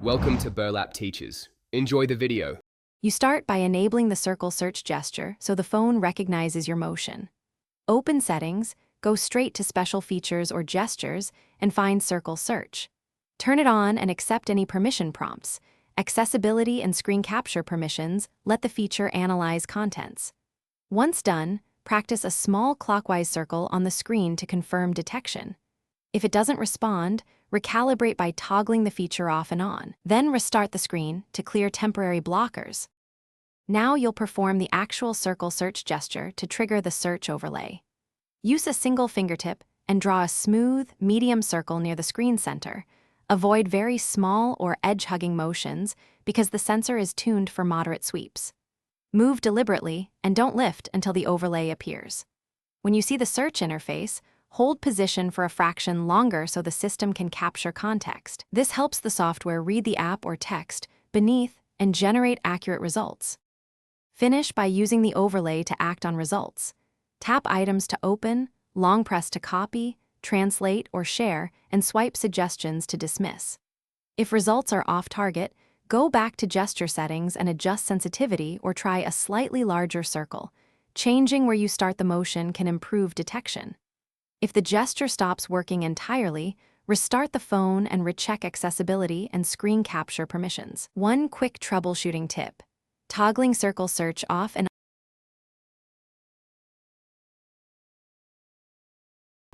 Welcome to Burlap Teachers. Enjoy the video. You start by enabling the circle search gesture so the phone recognizes your motion. Open Settings, go straight to Special Features or Gestures, and find Circle Search. Turn it on and accept any permission prompts. Accessibility and screen capture permissions let the feature analyze contents. Once done, practice a small clockwise circle on the screen to confirm detection. If it doesn't respond, recalibrate by toggling the feature off and on. Then restart the screen to clear temporary blockers. Now you'll perform the actual circle search gesture to trigger the search overlay. Use a single fingertip and draw a smooth, medium circle near the screen center. Avoid very small or edge-hugging motions because the sensor is tuned for moderate sweeps. Move deliberately and don't lift until the overlay appears. When you see the search interface, hold position for a fraction longer so the system can capture context. This helps the software read the app or text beneath and generate accurate results. Finish by using the overlay to act on results. Tap items to open, long press to copy, translate, or share, and swipe suggestions to dismiss. If results are off target, go back to gesture settings and adjust sensitivity or try a slightly larger circle. Changing where you start the motion can improve detection. If the gesture stops working entirely, restart the phone and recheck accessibility and screen capture permissions. One quick troubleshooting tip: toggling circle search off and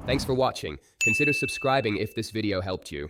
Thanks for watching. Consider subscribing if this video helped you.